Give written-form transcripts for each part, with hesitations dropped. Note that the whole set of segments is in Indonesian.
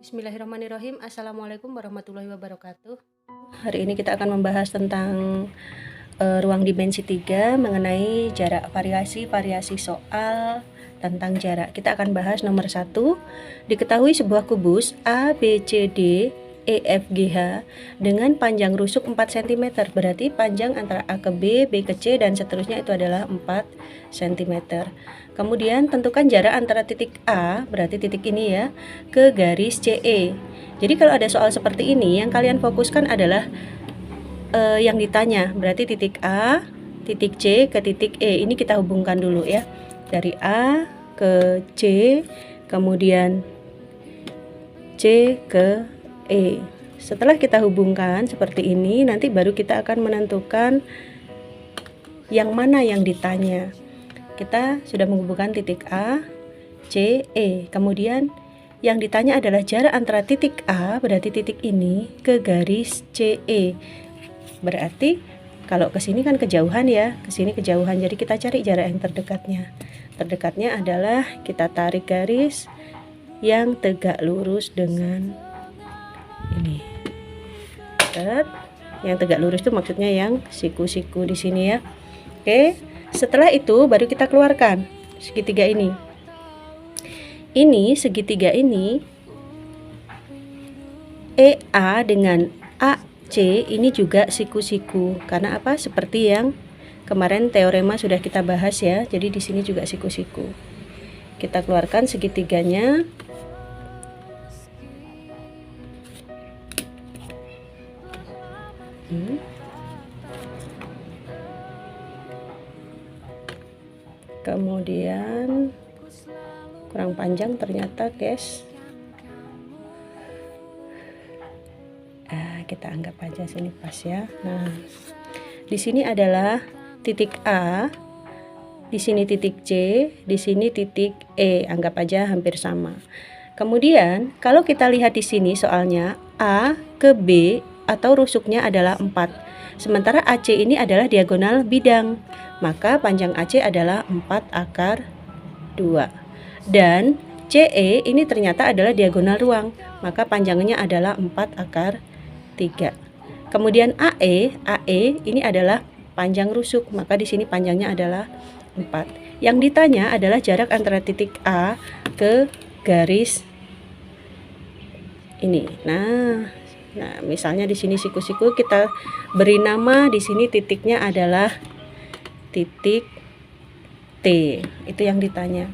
Bismillahirrahmanirrahim. Assalamualaikum warahmatullahi wabarakatuh. Hari ini kita akan membahas tentang ruang dimensi 3 mengenai jarak variasi soal tentang jarak. Kita akan bahas nomor 1. Diketahui sebuah kubus A, B, C, D, E, F, G, H dengan panjang rusuk 4 cm. Berarti panjang antara A ke B, B ke C, dan seterusnya itu adalah 4 cm. Kemudian tentukan jarak antara titik A, berarti titik ini ya, ke garis CE. Jadi kalau ada soal seperti ini, yang kalian fokuskan adalah yang ditanya. Berarti titik A, titik C ke titik E. Ini kita hubungkan dulu ya. Dari A ke C, kemudian C ke E. Setelah kita hubungkan seperti ini, nanti baru kita akan menentukan yang mana yang ditanya. Kita sudah menghubungkan titik A, C, E. Kemudian yang ditanya adalah jarak antara titik A, berarti titik ini, ke garis CE. Berarti kalau ke sini kan kejauhan ya, ke sini kejauhan. Jadi kita cari jarak yang terdekatnya. Terdekatnya adalah kita tarik garis yang tegak lurus dengan ini. Yang tegak lurus itu maksudnya yang siku-siku di sini ya. Oke. Setelah itu baru kita keluarkan segitiga ini. Ini segitiga ini EA dengan AC ini juga siku-siku. Karena apa? Seperti yang kemarin teorema sudah kita bahas ya. Jadi di sini juga siku-siku. Kita keluarkan segitiganya. Kemudian kurang panjang ternyata guys. Kita anggap aja sini pas ya. Nah, di sini adalah titik A, di sini titik C, di sini titik E. Anggap aja hampir sama. Kemudian kalau kita lihat di sini soalnya A ke B atau rusuknya adalah 4. Sementara AC ini adalah diagonal bidang. Maka panjang AC adalah 4 akar 2. Dan CE ini ternyata adalah diagonal ruang. Maka panjangnya adalah 4 akar 3. Kemudian AE ini adalah panjang rusuk. Maka di sini panjangnya adalah 4. Yang ditanya adalah jarak antara titik A ke garis ini. Nah, misalnya di sini siku-siku kita beri nama, di sini titiknya adalah titik T. Itu yang ditanya.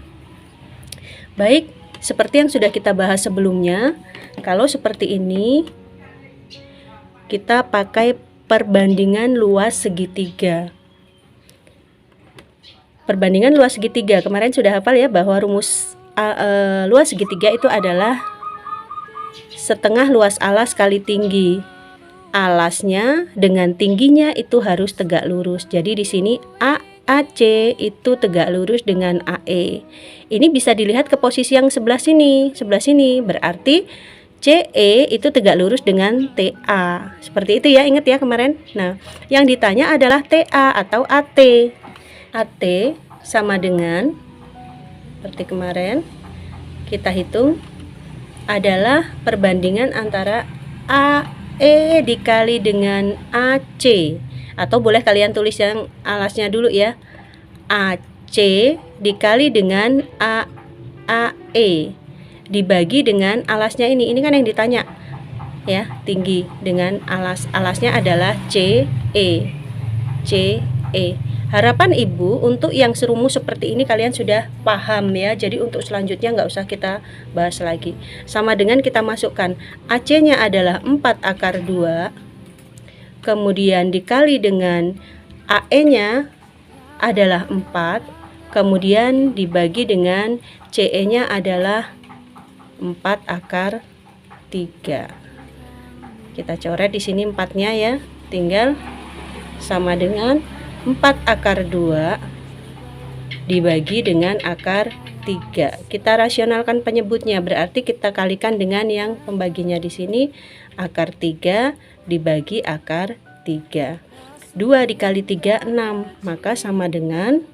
Baik, seperti yang sudah kita bahas sebelumnya, kalau seperti ini kita pakai perbandingan luas segitiga. Perbandingan luas segitiga, kemarin sudah hafal ya bahwa rumus luas segitiga itu adalah setengah luas alas kali tinggi. Alasnya dengan tingginya itu harus tegak lurus. Jadi di sini AC itu tegak lurus dengan AE. Ini bisa dilihat ke posisi yang sebelah sini. Berarti CE itu tegak lurus dengan TA. Seperti itu ya, ingat ya kemarin. Nah, yang ditanya adalah TA atau AT. AT sama dengan seperti kemarin kita hitung adalah perbandingan antara AE dikali dengan AC, atau boleh kalian tulis yang alasnya dulu ya. AC dikali dengan AE dibagi dengan alasnya ini kan yang ditanya ya, tinggi dengan alasnya adalah CE. Harapan ibu untuk yang serumus seperti ini kalian sudah paham ya. Jadi untuk selanjutnya nggak usah kita bahas lagi. Sama dengan kita masukkan AC nya adalah 4 akar 2, kemudian dikali dengan AE nya adalah 4, kemudian dibagi dengan CE nya adalah 4 akar 3. Kita coret di sini 4-nya ya. Tinggal sama dengan 4 akar 2 dibagi dengan akar 3. Kita rasionalkan penyebutnya, berarti kita kalikan dengan yang pembaginya di sini. Akar 3 dibagi akar 3. 2 dikali 3 6, maka sama dengan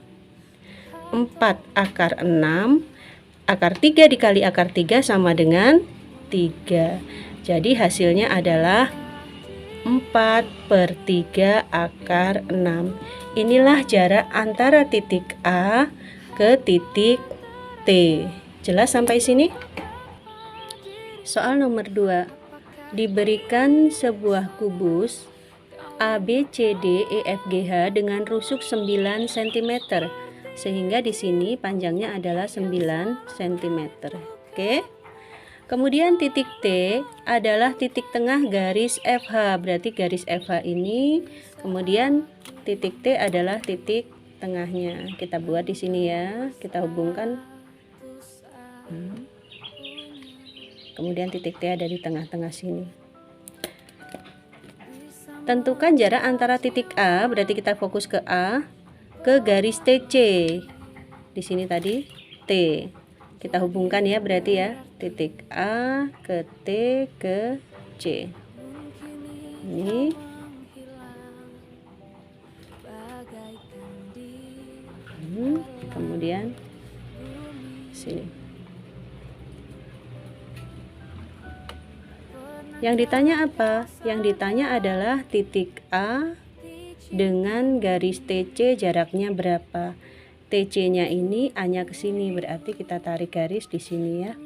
4 akar 6. Akar 3 dikali akar 3 sama dengan 3. Jadi hasilnya adalah 4/3 akar 6. Inilah jarak antara titik A ke titik T. Jelas sampai sini? Soal nomor 2. Diberikan sebuah kubus A, B, C, D, E, F, G, H dengan rusuk 9 cm. Sehingga di sini panjangnya adalah 9 cm. Oke. Kemudian titik T adalah titik tengah garis FH. Berarti garis FH ini, kemudian titik T adalah titik tengahnya. Kita buat di sini ya. Kita hubungkan. Kemudian titik T ada di tengah-tengah sini. Tentukan jarak antara titik A, berarti kita fokus ke A, ke garis TC. Di sini tadi T. Kita hubungkan ya, berarti ya, titik A ke T ke C. Ini. Kemudian sini. Yang ditanya apa? Yang ditanya adalah titik A dengan garis TC jaraknya berapa? TC-nya ini A-nya ke sini, berarti kita tarik garis di sini ya.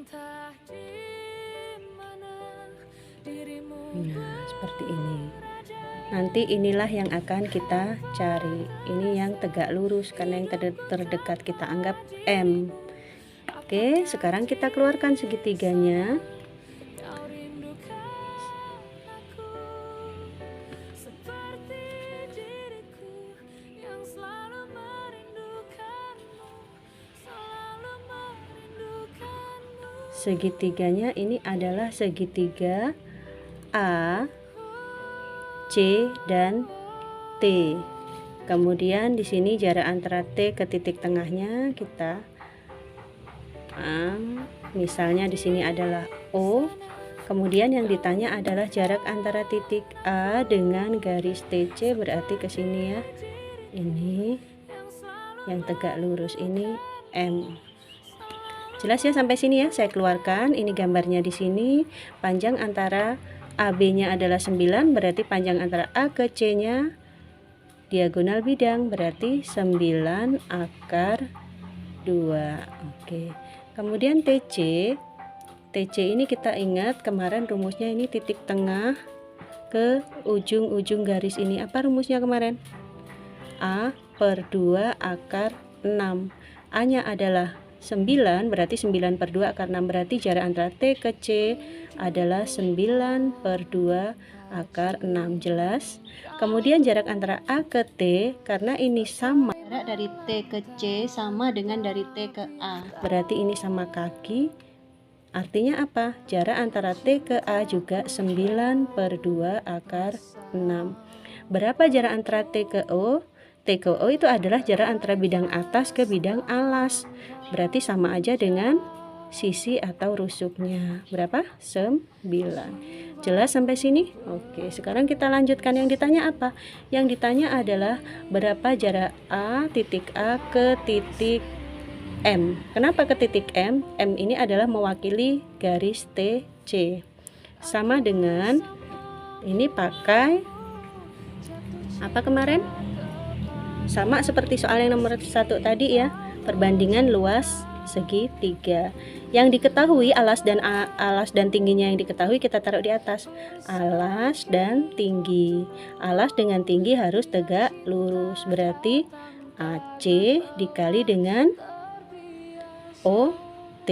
Nah, seperti ini. Nanti inilah yang akan kita cari. Ini yang tegak lurus karena yang terdekat kita anggap M. Oke, sekarang kita keluarkan segitiganya. Segitiganya ini adalah segitiga A, C, dan T. Kemudian di sini jarak antara T ke titik tengahnya kita misalnya di sini adalah O. Kemudian yang ditanya adalah jarak antara titik A dengan garis TC, berarti ke sini ya. Ini yang tegak lurus ini M. Jelas ya sampai sini ya, saya keluarkan. Ini gambarnya di sini. Panjang antara AB-nya adalah 9, berarti panjang antara A ke C-nya diagonal bidang, berarti 9 akar 2. Oke. Kemudian TC. TC ini kita ingat kemarin rumusnya ini titik tengah ke ujung-ujung garis ini. Apa rumusnya kemarin? A/2 akar 6. A-nya adalah 9, berarti 9/2 akar 6, berarti jarak antara T ke C adalah 9/2 akar 6. Jelas? Kemudian jarak antara A ke T, karena ini sama, jarak dari T ke C sama dengan dari T ke A, berarti ini sama kaki. Artinya apa? Jarak antara T ke A juga 9/2 akar 6. Berapa jarak antara T ke O? T ke O itu adalah jarak antara bidang atas ke bidang alas. Berarti sama aja dengan sisi atau rusuknya. Berapa? 9. Jelas sampai sini? Oke, sekarang kita lanjutkan. Yang ditanya apa? Yang ditanya adalah berapa jarak A, titik A ke titik M. Kenapa ke titik M? M ini adalah mewakili garis TC. Sama dengan ini pakai apa kemarin? Sama seperti soal yang nomor 1 tadi ya, perbandingan luas segitiga. Yang diketahui alas dan tingginya yang diketahui kita taruh di atas. Alas dan tinggi. Alas dengan tinggi harus tegak lurus. Berarti AC dikali dengan OT.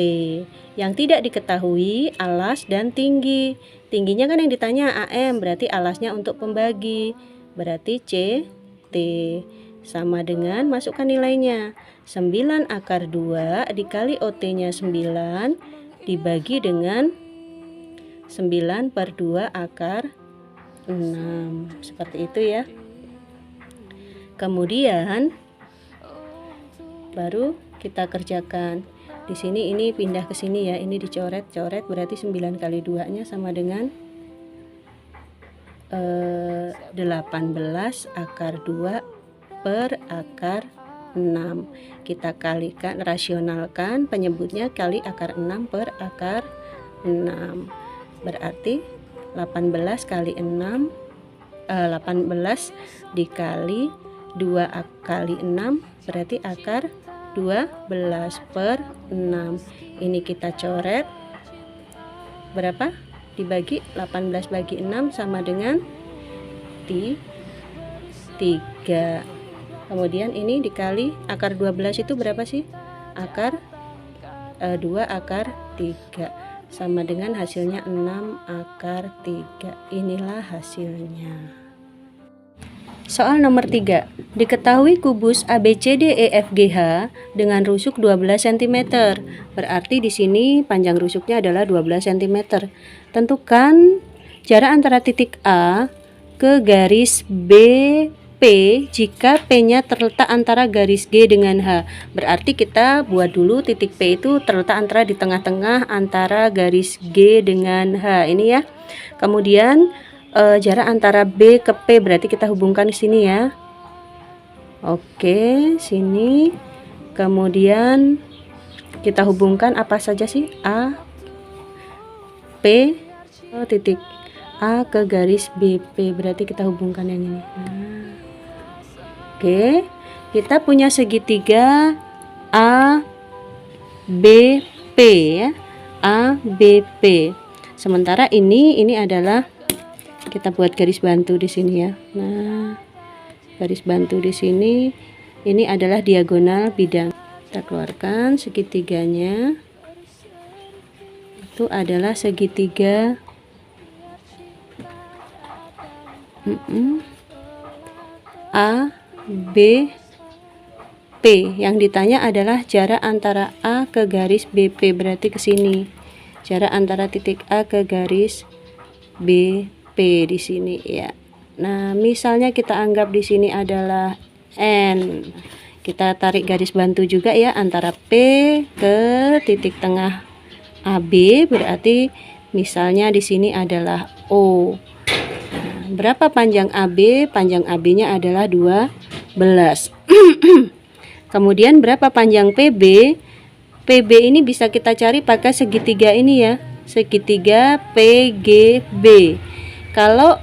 Yang tidak diketahui alas dan tinggi. Tingginya kan yang ditanya AM, berarti alasnya untuk pembagi. Berarti CT. Sama dengan masukkan nilainya 9 akar 2 dikali OT-nya 9 dibagi dengan 9/2 akar 6. Seperti itu ya. Kemudian baru kita kerjakan. Di sini ini pindah ke sini ya. Ini dicoret-coret, berarti 9 kali 2-nya sama dengan 18 akar 2 per akar 6. Kita kalikan, rasionalkan, penyebutnya kali akar 6 per akar 6. Berarti 18 kali 6, 18 dikali 2 kali 6 berarti akar 12 per 6. Ini kita coret. Berapa? Dibagi 18 bagi 6 sama dengan 3. Kemudian ini dikali akar 12 itu berapa sih? Akar 2 akar 3 sama dengan hasilnya 6 akar 3. Inilah hasilnya. Soal nomor 3. Diketahui kubus ABCDEFGH dengan rusuk 12 cm. Berarti di sini panjang rusuknya adalah 12 cm. Tentukan jarak antara titik A ke garis BP jika P-nya terletak antara garis G dengan H. Berarti kita buat dulu titik P itu terletak antara di tengah-tengah antara garis G dengan H. Ini ya. Kemudian jarak antara B ke P berarti kita hubungkan di sini ya. Oke, sini. Kemudian kita hubungkan apa saja sih? A, P, titik A ke garis BP berarti kita hubungkan yang ini. Oke, kita punya segitiga A, B, P ya. A, B, P. Sementara ini adalah kita buat garis bantu di sini ya. Nah, garis bantu di sini ini adalah diagonal bidang. Kita keluarkan segitiganya. Itu adalah segitiga A, B, P. Yang ditanya adalah jarak antara A ke garis BP berarti ke sini. Jarak antara titik A ke garis B di sini ya. Nah, misalnya kita anggap di sini adalah N. Kita tarik garis bantu juga ya antara P ke titik tengah AB berarti misalnya di sini adalah O. Nah, berapa panjang AB? Panjang AB-nya adalah 12. Kemudian berapa panjang PB? PB ini bisa kita cari pakai segitiga ini ya. Segitiga PGB. Kalau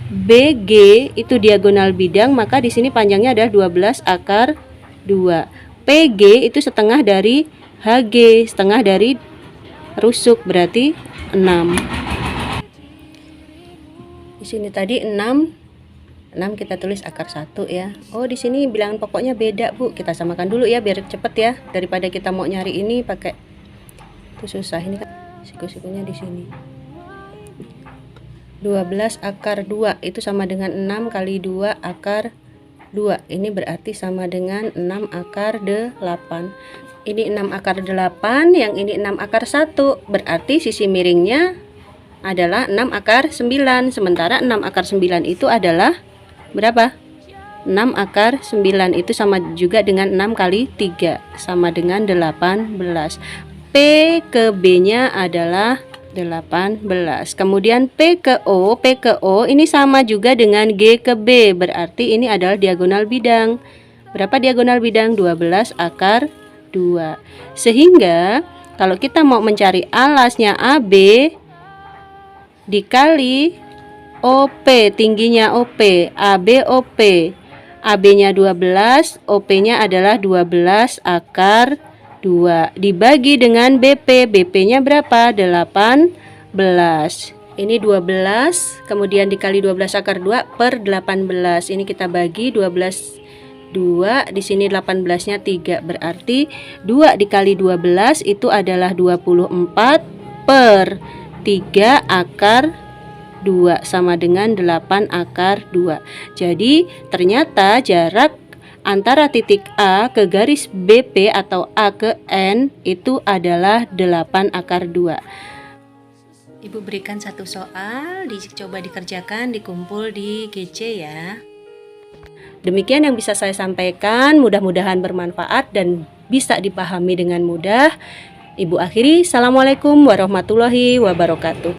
BG itu diagonal bidang, maka di sini panjangnya adalah 12 akar 2. PG itu setengah dari HG, setengah dari rusuk berarti 6. Di sini tadi 6 kita tulis akar 1 ya. Oh, di sini bilangan pokoknya beda, Bu. Kita samakan dulu ya biar cepet ya. Daripada kita mau nyari ini pakai itu susah. Ini kan siku-sikunya di sini. 12 akar 2 itu sama dengan 6 kali 2 akar 2. Ini berarti sama dengan 6 akar 8. Ini 6 akar 8, yang ini 6 akar 1. Berarti sisi miringnya adalah 6 akar 9. Sementara 6 akar 9 itu adalah berapa? 6 akar 9 itu sama juga dengan 6 kali 3 sama dengan 18. P ke B nya adalah 18. Kemudian P ke O ini sama juga dengan G ke B, berarti ini adalah diagonal bidang. Berapa diagonal bidang? 12 akar 2. Sehingga kalau kita mau mencari alasnya AB dikali OP, tingginya OP, AB OP. AB-nya 12, OP-nya adalah 12 akar 2 dibagi dengan BP. BP-nya berapa? 18. Ini 12, kemudian dikali 12 akar 2 per 18. Ini kita bagi 12 2, di sini 18-nya 3. Berarti 2 dikali 12 itu adalah 24 per 3 akar 2 sama dengan 8 akar 2. Jadi ternyata jarak antara titik A ke garis BP atau A ke N itu adalah 8 akar 2. Ibu berikan satu soal, dicoba dikerjakan, dikumpul di GC ya. Demikian yang bisa saya sampaikan, mudah-mudahan bermanfaat dan bisa dipahami dengan mudah. Ibu akhiri, Assalamualaikum warahmatullahi wabarakatuh.